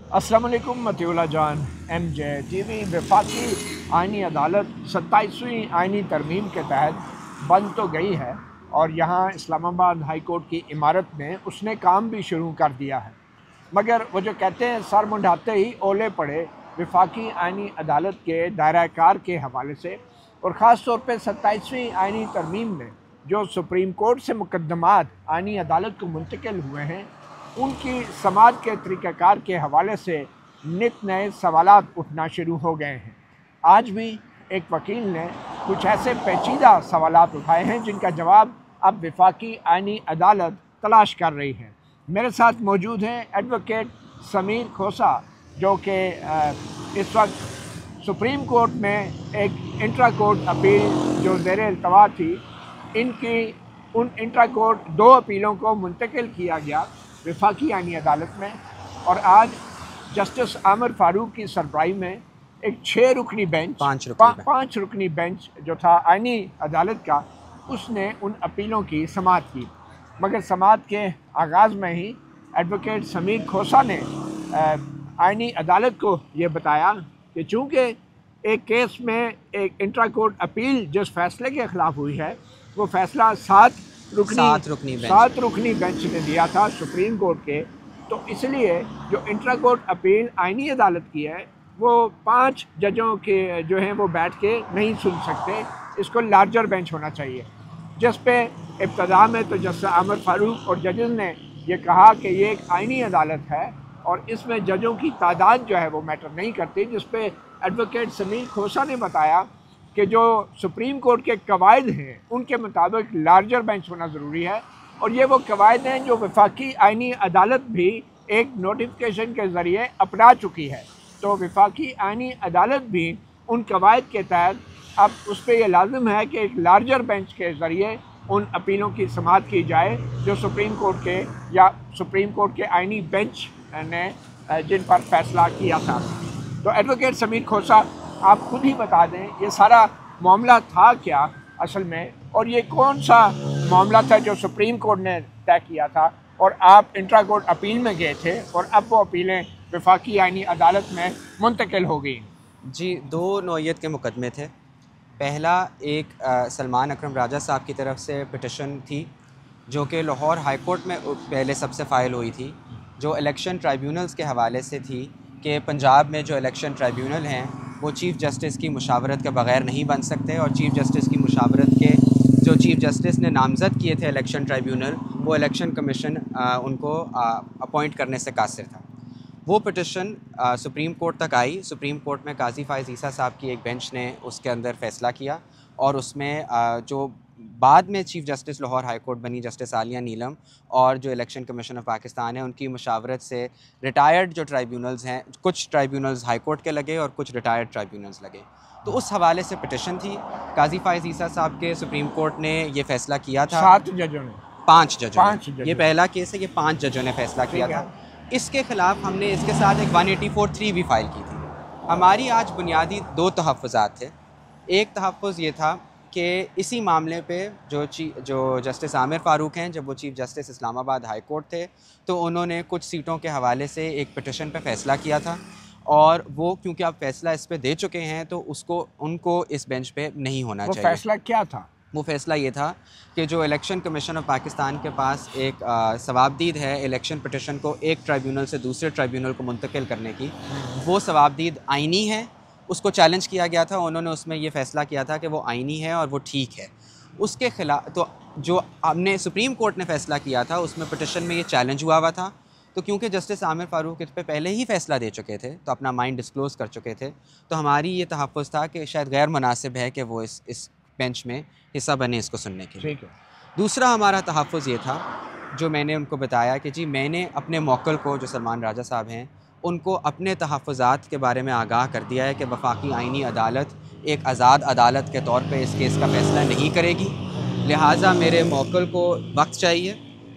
अस्सलाम वालेकुम मतिउल्लाह जान MJ TV। वफाकी आइनी अदालत 27वीं आइनी तरमीम के तहत बंद तो गई है और यहाँ इस्लामाबाद हाई कोर्ट की इमारत में उसने काम भी शुरू कर दिया है, मगर वो जो कहते हैं सर मुंडाते ही ओले पड़े वफाकी आइनी अदालत के दायरा कार के हवाले से, और ख़ास तौर पर 27वीं आइनी तरमीम में जो सुप्रीम कोर्ट से मुकदमात आइनी अदालत को मुंतकिल हुए हैं उनकी समाज के तरीक़ाकार के हवाले से नित नए सवालात उठना शुरू हो गए हैं। आज भी एक वकील ने कुछ ऐसे पेचीदा सवालात उठाए हैं जिनका जवाब अब वफाकी आइनी अदालत तलाश कर रही है। मेरे साथ मौजूद हैं एडवोकेट समीर खोसा, जो कि इस वक्त सुप्रीम कोर्ट में एक इंट्रा कोर्ट अपील जो ज़ेर इल्तवा थी, इनकी उन इंट्रा कोर्ट 2 अपीलों को मुंतकिल किया गया वफाकी आइनी अदालत में, और आज जस्टिस आमिर फ़ारूक की सरबराही में एक 6 रुकनी बेंच, 5 रुकनी बेंच जो था आइनी अदालत का, उसने उन अपीलों की समाअत की। मगर समाअत के आगाज़ में ही एडवोकेट समीर खोसा ने आइनी अदालत को ये बताया कि चूँकि एक केस में एक इंट्रा कोर्ट अपील जिस फैसले के ख़िलाफ़ हुई है वो फ़ैसला 7 रुकनी बेंच ने दिया था सुप्रीम कोर्ट के, तो इसलिए जो इंट्रा कोर्ट अपील आइनी अदालत की है वो 5 जजों के जो हैं वो बैठ के नहीं सुन सकते, इसको लार्जर बेंच होना चाहिए। जिस पे इब्तदा में तो जस्टिस आमिर फ़ारूक और जजेस ने ये कहा कि ये एक आइनी अदालत है और इसमें जजों की तादाद जो है वो मैटर नहीं करती, जिस पे एडवोकेट समीर खोसा ने बताया कि जो सुप्रीम कोर्ट के कवायद हैं उनके मुताबिक लार्जर बेंच होना ज़रूरी है, और ये वो कवायद हैं जो वफाकी आइनी अदालत भी एक नोटिफिकेशन के ज़रिए अपना चुकी है। तो वफाकी आइनी अदालत भी उन कवायद के तहत अब उस पर यह लाजिम है कि एक लार्जर बेंच के ज़रिए उन अपीलों की समाअत की जाए जो सुप्रीम कोर्ट के या सुप्रीम कोर्ट के आइनी बेंच ने जिन पर फैसला किया था। तो एडवोकेट समीर खोसा, आप खुद ही बता दें ये सारा मामला था क्या असल में, और ये कौन सा मामला था जो सुप्रीम कोर्ट ने तय किया था और आप इंट्रा कोर्ट अपील में गए थे और अब वो अपीलें वफाकी आइनी अदालत में मुंतकिल हो गई? जी, 2 नौइयत के मुकदमे थे। पहला एक सलमान अकरम राजा साहब की तरफ से पिटिशन थी जो कि लाहौर हाई कोर्ट में पहले सबसे फ़ाइल हुई थी, जो इलेक्शन ट्राइब्यूनल्स के हवाले से थी कि पंजाब में जो इलेक्शन ट्राइब्यूनल हैं वो चीफ़ जस्टिस की मुशावरत के बग़ैर नहीं बन सकते, और चीफ़ जस्टिस की मुशावरत के जो चीफ़ जस्टिस ने नामज़द किए थे इलेक्शन ट्राइब्यूनल, वो इलेक्शन कमीशन उनको अपॉइंट करने से कासिर था। वो पिटिशन सुप्रीम कोर्ट तक आई। सुप्रीम कोर्ट में काजी फ़ाइज़ ईसा साहब की एक बेंच ने उसके अंदर फ़ैसला किया, और उसमें जो बाद में chief justice Lahore high court बनी जस्टिस आलिया नीलम, और जो इलेक्शन कमीशन ऑफ पाकिस्तान है उनकी मुशावरत से रिटायर्ड जो ट्राइब्यूनल्स हैं, कुछ ट्राइब्यूनल्स हाई कोर्ट के लगे और कुछ रिटायर्ड ट्राइब्यूनल्स लगे, तो उस हवाले से पिटिशन थी। काजी फ़ाइज़ ईसा साहब के सुप्रीम कोर्ट ने ये फ़ैसला किया था 7 जजों ने, 5 जजों, ये पहला केस है, ये 5 जजों ने फ़ैसला किया था। इसके ख़िलाफ़ हमने इसके साथ एक 184(3) भी फ़ाइल की थी। हमारी आज बुनियादी 2 तहफ़्फ़ुज़ात थे। एक तहफ़्फ़ुज़ ये था कि इसी मामले पे जो जस्टिस आमिर फ़ारूक हैं, जब वो chief justice Islamabad high court थे तो उन्होंने कुछ सीटों के हवाले से एक पिटिशन पे फ़ैसला किया था, और वो क्योंकि आप फ़ैसला इस पे दे चुके हैं तो उनको इस बेंच पे नहीं होना चाहिए। वो फ़ैसला क्या था? वो फ़ैसला ये था कि जो इलेक्शन कमीशन ऑफ पाकिस्तान के पास एक सवाबदीद है इलेक्शन पिटिशन को एक ट्राइब्यूनल से दूसरे ट्राइब्यूनल को मुंतकिल करने की, वो सवाबदीद आइनी है, उसको चैलेंज किया गया था। उन्होंने उसमें ये फ़ैसला किया था कि वो आइनी है और वो ठीक है। उसके खिलाफ तो जो हमने सुप्रीम कोर्ट ने फ़ैसला किया था उसमें पिटिशन में ये चैलेंज हुआ था, तो क्योंकि जस्टिस आमिर फ़ारूक इस पर पहले ही फ़ैसला दे चुके थे तो अपना माइंड डिस्क्लोज़ कर चुके थे, तो हमारी ये तहफ़्फ़ुज़ था कि शायद गैर मुनासिब है कि वो इस बेंच में हिस्सा बने इसको सुनने के लिए। दूसरा हमारा तहफ़्फ़ुज़ ये था जो मैंने उनको बताया कि जी मैंने अपने मौक्किल को जो सलमान राजा साहब हैं उनको अपने तहफ़्फ़ुज़ात के बारे में आगाह कर दिया है कि वफाकी आइनी अदालत एक आज़ाद अदालत के तौर पे इस केस का फ़ैसला नहीं करेगी, लिहाजा मेरे मौक्किल को वक्त चाहिए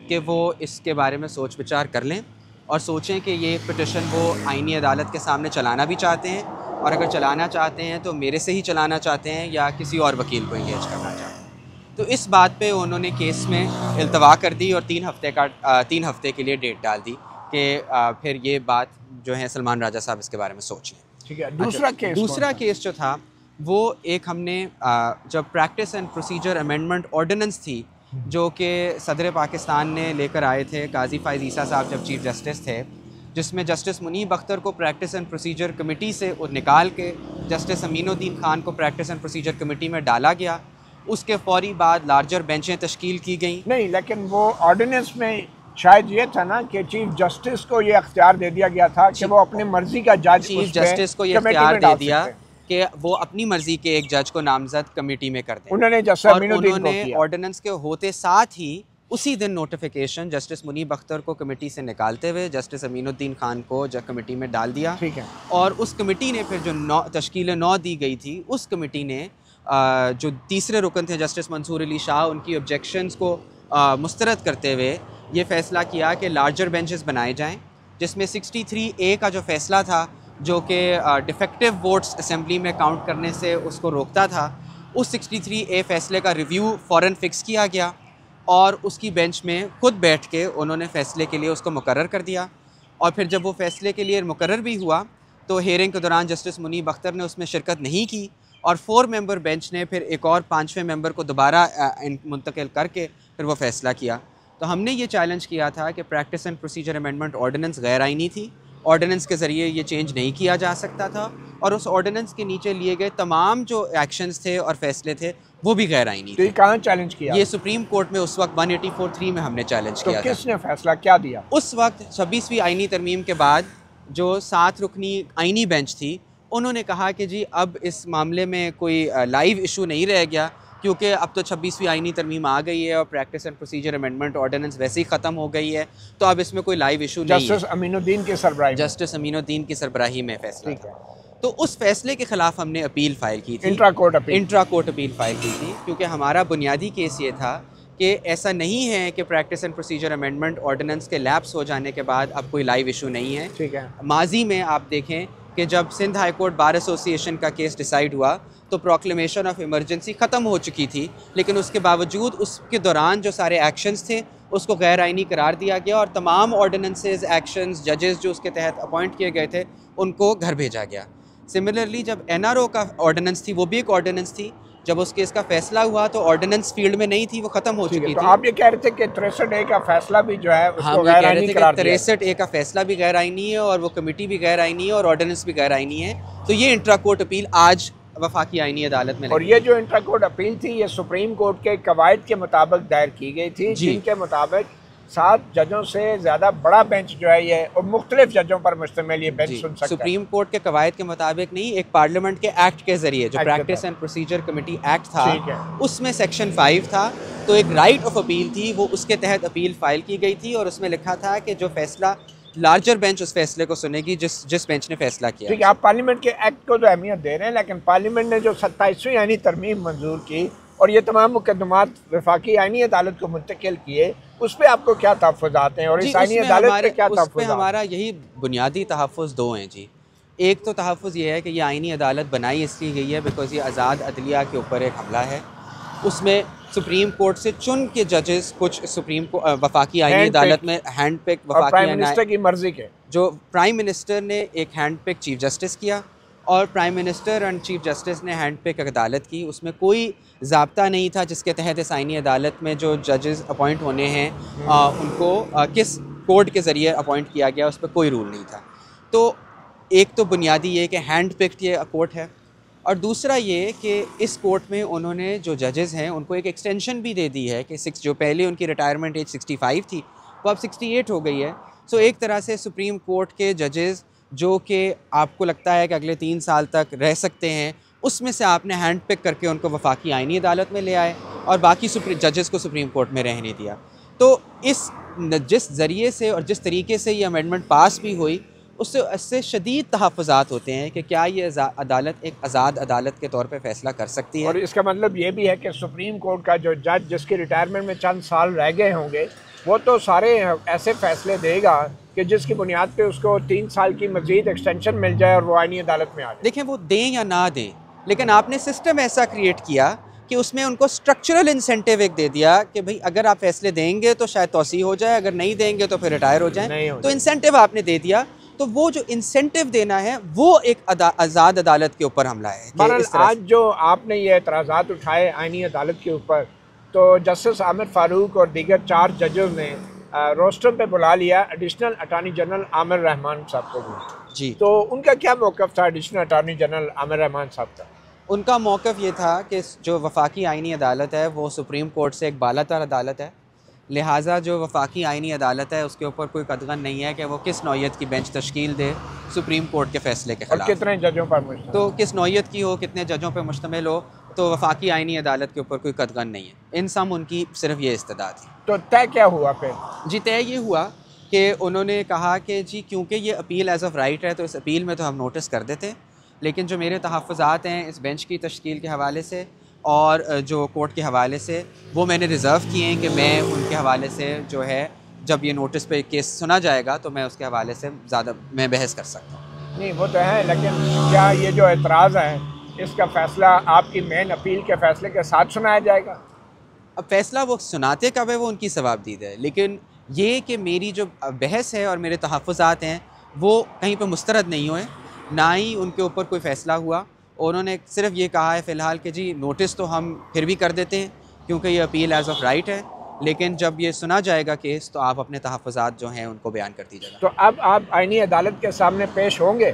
कि वो इसके बारे में सोच विचार कर लें और सोचें कि ये पिटिशन वो आइनी अदालत के सामने चलाना भी चाहते हैं, और अगर चलाना चाहते हैं तो मेरे से ही चलाना चाहते हैं या किसी और वकील को इंगेज करना चाहते हैं। तो इस बात पे उन्होंने केस में इल्तवा कर दी और 3 हफ़्ते के लिए डेट डाल दी कि फिर ये बात जो है सलमान राजा साहब इसके बारे में सोच लें। ठीक है, दूसरा केस जो था वो एक हमने जब practice and procedure amendment ordinance थी जो कि सदर पाकिस्तान ने लेकर आए थे काजी फ़ाइज़ ईसा साहब जब चीफ जस्टिस थे, जिसमें जस्टिस मुनीब अख्तर को प्रैक्टिस एंड प्रोसीजर कमेटी से निकाल के जस्टिस अमीनुद्दीन खान को प्रैक्टिस एंड प्रोसीजर कमेटी में डाला गया। उसके फौरी बाद लार्जर बेंचें तश्कील की गई। नहीं, लेकिन वो ऑर्डिनेंस में शायद ये था ना कि चीफ जस्टिस को ये अख्तियार दे दिया गया था कि वो अपनी मर्जी का जज चीफ जस्टिस को ये अख्तियार दे दिया कि वो अपनी मर्जी के एक जज को नामजद कमेटी में कर दें। उन्होंने ऑर्डिनेंस के होते साथ ही उसी दिन नोटिफिकेशन जस्टिस मुनीब अख्तर को कमेटी से निकालते हुए जस्टिस अमीनुद्दीन खान को कमेटी में डाल दिया। ठीक है। और उस कमेटी ने फिर जो तश्कील 9 दी गई थी, उस कमेटी ने जो तीसरे रुकन थे जस्टिस मंसूर अली शाह, उनकी ऑब्जेक्शंस को मुस्तरद करते हुए ये फ़ैसला किया कि लार्जर बेंचेस बनाए जाएं, जिसमें 63A का जो फ़ैसला था जो कि डिफेक्टिव वोट्स असेंबली में काउंट करने से उसको रोकता था, उस 63A फ़ैसले का रिव्यू फ़ौरन फ़िक्स किया गया और उसकी बेंच में खुद बैठ के उन्होंने फ़ैसले के लिए उसको मुकर्रर कर दिया। और फिर जब वो फ़ैसले के लिए मुकर्रर भी हुआ तो हेयरिंग के दौरान जस्टिस मुनीब अख्तर ने उसमें शिरकत नहीं की और 4 मेंबर बेंच ने फिर एक और 5वें मेंबर को दोबारा मुंतकिल करके फिर वो फ़ैसला किया। तो हमने ये चैलेंज किया था कि practice and procedure amendment ordinance गैर आइनी थी, ऑर्डिनेंस के ज़रिए ये चेंज नहीं किया जा सकता था और उस ऑर्डिनेंस के नीचे लिए गए तमाम जो एक्शंस थे और फैसले थे वो भी गैर आइनी थे। कहाँ चैलेंज किया? ये सुप्रीम कोर्ट में उस वक्त 184(3) में हमने चैलेंज किया। किसने फैसला क्या दिया? उस वक्त 26वीं आइनी तरमीम के बाद जो 7 रुकनी आइनी बेंच थी, उन्होंने कहा कि जी अब इस मामले में कोई लाइव इशू नहीं रह गया क्योंकि अब तो 26वीं आइनी तरमीम आ गई है और practice and procedure amendment ordinance वैसे ही ख़त्म हो गई है, तो अब इसमें कोई लाइव इशू नहीं है। जस्टिस अमीनुद्दीन की सरबराही में फैसला था। तो उस फैसले के ख़िलाफ़ हमने अपील फ़ाइल की थी, इंट्रा कोर्ट अपील फ़ाइल की थी, क्योंकि हमारा बुनियादी केस ये था कि ऐसा नहीं है कि practice and procedure amendment ordinance के लैप्स हो जाने के बाद अब कोई लाइव इशू नहीं है। ठीक है। माजी में आप देखें कि जब Sindh high court bar association का केस डिसाइड हुआ तो प्रोक्लेमेशन ऑफ इमरजेंसी ख़त्म हो चुकी थी, लेकिन उसके बावजूद उसके दौरान जो सारे एक्शंस थे उसको गैर आइनी करार दिया गया और तमाम ऑर्डिनेंसेस, एक्शंस, जजेस जो उसके तहत अपॉइंट किए गए थे उनको घर भेजा गया। सिमिलरली जब NRO का ऑर्डिनेंस थी, वो भी एक ऑर्डिनेंस थी, जब उस केस का फैसला हुआ तो ऑर्डिनेंस फील्ड में नहीं थी, वो खत्म हो चुकी थी। तो आप ये कह रहे थे कि 63A का फैसला भी जो है उसको गैर आइनी करार दिया। 63A का फैसला भी गैर आइनी है और वो कमेटी भी गैर आइनी है और ऑर्डिनेंस भी गैर आइनी है। तो ये इंट्रा कोर्ट अपील आज वफाकी आइनी अदालत में, और ये जो इंट्रा कोर्ट अपील थी ये सुप्रीम कोर्ट के कवायद के मुताबिक दायर की गई थी, जिनके मुताबिक 7 जजों से ज़्यादा बड़ा बेंच जो है ये और मुख्तलिफ जजों पर मुश्तमिल ये बेंच सुन सकता है। सुप्रीम कोर्ट के कवायद के मुताबिक नहीं, एक पार्लियामेंट के एक्ट के जरिए जो practice and procedure committee act था, उसमें सेक्शन 5 था, तो एक राइट ऑफ अपील थी, वो उसके तहत अपील फाइल की गई थी और उसमें लिखा था कि जो फैसला लार्जर बेंच उस फैसले को सुनेगी जिस बेंच ने फैसला किया। ठीक है, आप पार्लियामेंट के एक्ट को तो अहमियत दे रहे हैं, लेकिन पार्लियामेंट ने जो 27वीं आइनी तरमीम मंजूर की और ये तमाम मुकदमात वफाकी आइनी अदालत को मुंतकिल किए, उस पर आपको क्या तहफ़्फ़ुज़ात हैं और इस आइनी अदालत पे क्या तहफ़्फ़ुज़ात? हमारा यही बुनियादी तहफ़्फ़ुज़ 2 हैं जी। एक तो तहफ़्फ़ुज़ ये है कि ये आइनी अदालत बनाई इसलिए गई है बिकॉज़ ये आज़ाद अदलिया के ऊपर एक हमला है। उसमें सुप्रीम कोर्ट से चुन के जजेस कुछ सुप्रीम को वफाकी आइनी अदालत में हैंड पिक वफाकी प्राइम मिनिस्टर की मर्जी के, जो प्राइम मिनिस्टर ने एक हैंड पिक चीफ जस्टिस किया और prime minister and chief justice ने हैंड पिक अदालत की। उसमें कोई ज़ाब्ता नहीं था जिसके तहत इस आइनी अदालत में जो जजेस अपॉइंट होने हैं उनको किस कोर्ट के ज़रिए अपॉइंट किया गया, उस पर कोई रूल नहीं था। तो एक तो बुनियादी ये कि हैंड पिक्ड ये कोर्ट है और दूसरा ये कि इस कोर्ट में उन्होंने जो जजेस हैं उनको एक एक्सटेंशन भी दे दी है कि जो पहले उनकी रिटायरमेंट एज 65 थी वो अब 68 हो गई है। सो एक तरह से सुप्रीम कोर्ट के जजेस जो कि आपको लगता है कि अगले 3 साल तक रह सकते हैं, उसमें से आपने हैंड पिक करके उनको वफाकी आइनी अदालत में ले आए और बाकी जजेस को सुप्रीम कोर्ट में रहने दिया। तो जिस ज़रिए से और जिस तरीके से ये अमेंडमेंट पास भी हुई उससे शदीद तहफ़्फ़ुज़ात होते हैं कि क्या ये अदालत एक आज़ाद अदालत के तौर पे फ़ैसला कर सकती है। और इसका मतलब ये भी है कि सुप्रीम कोर्ट का जो जज जिसकी रिटायरमेंट में चंद साल रह गए होंगे वो तो सारे ऐसे फ़ैसले देगा कि जिसकी बुनियाद पे उसको 3 साल की मज़ीद एक्सटेंशन मिल जाए और वो आइनी अदालत में आ जाए। देखें वो दें या ना दें, लेकिन आपने सिस्टम ऐसा क्रिएट किया कि उसमें उनको स्ट्रक्चरल इंसेंटिव एक दे दिया कि भाई अगर आप फैसले देंगे तो शायद तोसी हो जाए, अगर नहीं देंगे तो फिर रिटायर हो जाए। तो इंसेंटिव आपने दे दिया, तो वो जो इंसेंटिव देना है वो एक आज़ाद अदालत के ऊपर हमला है। बहरहाल आज जो आपने ये एतराज़ात उठाए आइनी अदालत के ऊपर, तो जस्टिस आमिर फ़ारूक और दीगर 4 जजेस ने रोस्टर पे बुला लिया additional attorney general Aamir Rahman साहब को भी। जी, तो उनका क्या मौक़िफ़ था additional attorney general Aamir Rahman साहब का? उनका मौक़िफ़ ये था कि जो वफाकी आइनी अदालत है वो सुप्रीम कोर्ट से एक बालातर अदालत है, लिहाजा जो वफाकी आइनी अदालत है उसके ऊपर कोई कदगन नहीं है कि वो किस नौइयत की बेंच तश्कील दे सुप्रीम कोर्ट के फ़ैसले के खिलाफ। कितने जजों पर मुश्तमिल, तो किस नौइयत की हो, कितने जजों पर मुश्तमिल हो, तो वफाकी आइनी अदालत के ऊपर कोई कदगन नहीं है। इन सम उनकी सिर्फ ये इस्तदा थी। तो तय क्या हुआ फिर? जी, तय ये हुआ कि उन्होंने कहा कि जी क्योंकि ये अपील एज़ ऑफ राइट है तो इस अपील में तो हम नोटिस कर देते, लेकिन जो मेरे तहफ़्फ़ुज़ात हैं इस बेंच की तश्कील के हवाले से और जो कोर्ट के हवाले से, वो मैंने रिज़र्व किए हैं कि मैं उनके हवाले से जो है जब ये नोटिस पे केस सुना जाएगा तो मैं उसके हवाले से ज़्यादा मैं बहस कर सकता हूँ। नहीं वो तो है, लेकिन क्या ये जो एतराज़ है इसका फ़ैसला आपकी मेन अपील के फ़ैसले के साथ सुनाया जाएगा? अब फ़ैसला वो सुनाते कब है वो उनकी सवाबदीद है, लेकिन ये कि मेरी जो बहस है और मेरे तहफ़्फ़ुज़ात हैं वो कहीं पर मुस्तरद नहीं हुए, ना ही उनके ऊपर कोई फ़ैसला हुआ। उन्होंने सिर्फ ये कहा है फ़िलहाल कि जी नोटिस तो हम फिर भी कर देते हैं क्योंकि ये अपील एज़ ऑफ राइट है, लेकिन जब ये सुना जाएगा केस तो आप अपने तहफ़्फ़ुज़ात जो हैं उनको बयान कर दीजिएगा। तो अब आप आइनी अदालत के सामने पेश होंगे?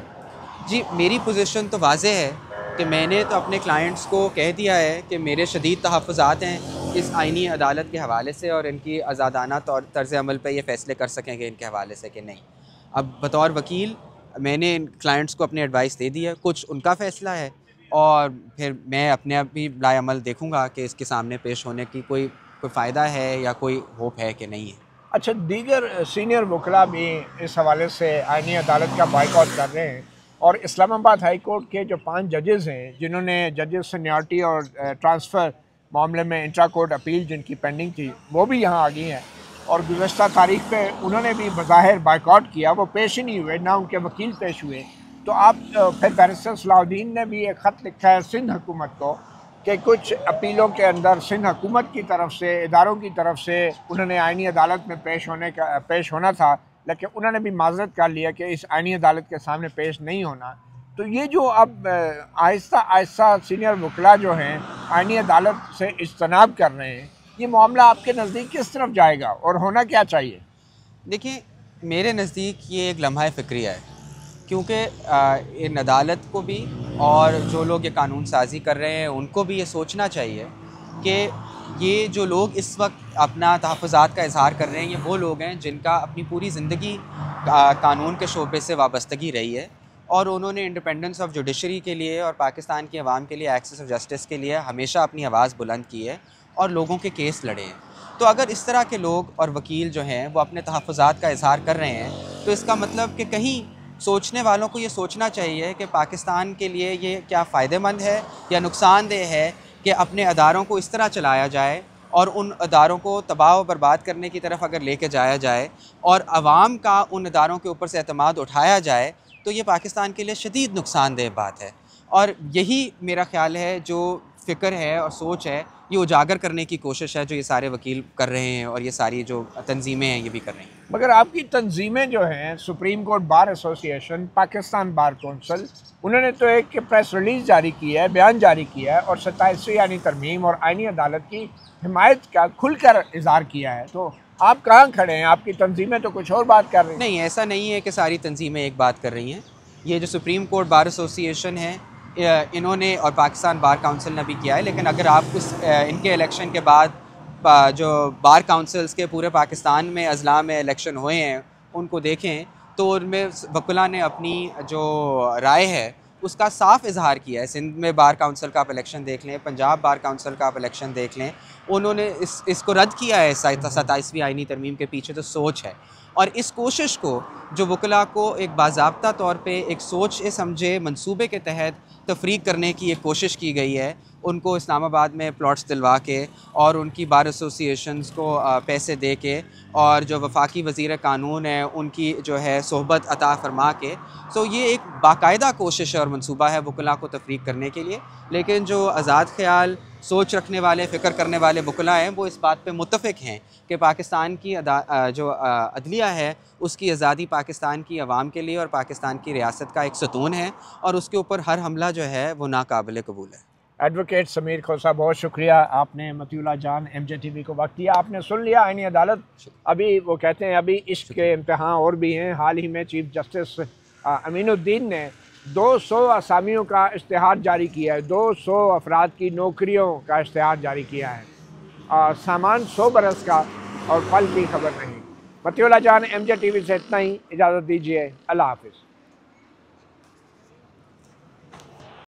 जी, मेरी पोजीशन तो वाज़ेह है कि मैंने तो अपने क्लाइंट्स को कह दिया है कि मेरे शदीद तहफ़्फ़ुज़ात हैं इस आइनी अदालत के हवाले से और इनकी आज़ादाना तर्ज़ अमल पे ये फ़ैसले कर सकेंगे इनके हवाले से कि नहीं। अब बतौर वकील मैंने इन क्लाइंट्स को अपनी एडवाइस दे दी है, कुछ उनका फ़ैसला है और फिर मैं अपने आप भी लाएअमल देखूँगा कि इसके सामने पेश होने की कोई फ़ायदा है या कोई होप है कि नहीं है। अच्छा, दीगर सीनियर वकला भी इस हवाले से आइनी अदालत का बाइकआउट कर रहे हैं और इस्लामाबाद हाई कोर्ट के जो 5 जजेस हैं जिन्होंने जजेस सीनियरिटी और ट्रांसफ़र मामले में इंट्रा कोर्ट अपील जिनकी पेंडिंग थी वो भी यहाँ आ गई हैं और गुज़श्ता तारीख पे उन्होंने भी बज़ाहिर बाइकआउट किया, वो पेश ही नहीं हुए, ना उनके वकील पेश हुए। तो आप फिर बैरिस्टर सलाहुद्दीन ने भी एक ख़त लिखा है सिंध हुकूमत को कि कुछ अपीलों के अंदर सिंध हुकूमत की तरफ से, इदारों की तरफ से उन्होंने आइनी अदालत में पेश होना था, लेकिन उन्होंने भी माज़रत कर लिया कि इस आइनी अदालत के सामने पेश नहीं होना। तो ये जो अब आहिस्ता आहिस्ता सीनियर वकला जो हैं आइनी अदालत से इज्तनाब कर रहे हैं, ये मामला आपके नज़दीक किस तरफ जाएगा और होना क्या चाहिए? देखिए, मेरे नज़दीक ये एक लम्हा फ़िक्रिया है, क्योंकि इन अदालत को भी और जो लोग ये कानून साज़ी कर रहे हैं उनको भी ये सोचना चाहिए कि ये जो लोग इस वक्त अपना तहफ़्फ़ुज़ात का इज़हार कर रहे हैं ये वो लोग हैं जिनका अपनी पूरी ज़िंदगी कानून के शोबे से वाबस्तगी रही है और उन्होंने इंडिपेंडेंस ऑफ जुडिशरी के लिए और पाकिस्तान की आवाम के लिए, एक्सेस ऑफ जस्टिस के लिए हमेशा अपनी आवाज़ बुलंद की है और लोगों के केस लड़े हैं। तो अगर इस तरह के लोग और वकील जो हैं वो अपने तहफ़्फ़ुज़ात का इज़हार कर रहे हैं तो इसका मतलब कि कहीं सोचने वालों को ये सोचना चाहिए कि पाकिस्तान के लिए ये क्या फ़ायदेमंद है या नुकसानदेह है कि अपने अदारों को इस तरह चलाया जाए और उन अदारों को तबाह व बर्बाद करने की तरफ अगर लेके जाया जाए और आवाम का उन अदारों के ऊपर से एतमाद उठाया जाए तो ये पाकिस्तान के लिए शदीद नुकसानदेह बात है। और यही मेरा ख़्याल है जो फ़िक्र है और सोच है ये उजागर करने की कोशिश है जो ये सारे वकील कर रहे हैं और ये सारी जो तंजीमें हैं ये भी कर रही हैं। मगर आपकी तंजीमें जो हैं supreme court bar association, Pakistan bar council, उन्होंने तो एक प्रेस रिलीज़ जारी की है, बयान जारी किया है और 27वीं आइनी तरमीम और आइनी अदालत की हिमायत का खुलकर इज़हार किया है। तो आप कहाँ खड़े हैं? आपकी तंजीमें तो कुछ और बात कर रही हैं। नहीं, ऐसा नहीं है कि सारी तंजीमें एक बात कर रही हैं। ये जो सुप्रीम कोर्ट बार एसोसिएशन है इन्होंने और पाकिस्तान बार काउंसिल ने भी किया है, लेकिन अगर आप इनके इलेक्शन के बाद जो बार काउंसिल्स के पूरे पाकिस्तान में अजला में इलेक्शन हुए हैं उनको देखें तो उनमें वकला ने अपनी जो राय है उसका साफ इजहार किया है। सिंध में बार काउंसिल का आप इलेक्शन देख लें, पंजाब बार काउंसिल का आप इलेक्शन देख लें, उन्होंने इसको रद्द किया है। 27वीं आइनी तरमीम के पीछे तो सोच है और इस कोशिश को जो वकला को एक बाज़ाब्ता तौर पे एक सोच समझे मंसूबे के तहत तफरीक करने की एक कोशिश की गई है, उनको इस्लामाबाद में प्लॉट्स दिलवा के और उनकी बार एसोसिएशंस को पैसे दे के और जो वफाकी वज़ीर कानून है उनकी जो है सोहबत अता फरमा के, सो ये एक बाकायदा कोशिश और मंसूबा है वकला को तफरीक करने के लिए। लेकिन जो आज़ाद ख्याल सोच रखने वाले, फ़िक्र करने वाले बुकला हैं, वो इस बात पे मुत्तफ़िक हैं कि पाकिस्तान की जो अदलिया है उसकी आज़ादी पाकिस्तान की आवाम के लिए और पाकिस्तान की रियासत का एक सतून है, और उसके ऊपर हर हमला जो है वो नाकाबिल कबूल है। एडवोकेट समीर खोसा, बहुत शुक्रिया, आपने मतीउल्लाह जान MJ TV को वक्त दिया। आपने सुन लिया आईनी अदालत। अभी वो कहते हैं अभी इश्क के इम्तहान और भी हैं। हाल ही में चीफ जस्टिस अमीनुद्दीन ने 200 असामियों का इश्तिहार जारी किया है, 200 अफराद की नौकरियों का इश्तिहार जारी किया है। सामान 100 बरस का और फल की खबर नहीं। मतीउल्लाह जान MJ TV से इतना ही, इजाज़त दीजिए, अल्लाह हाफिज़।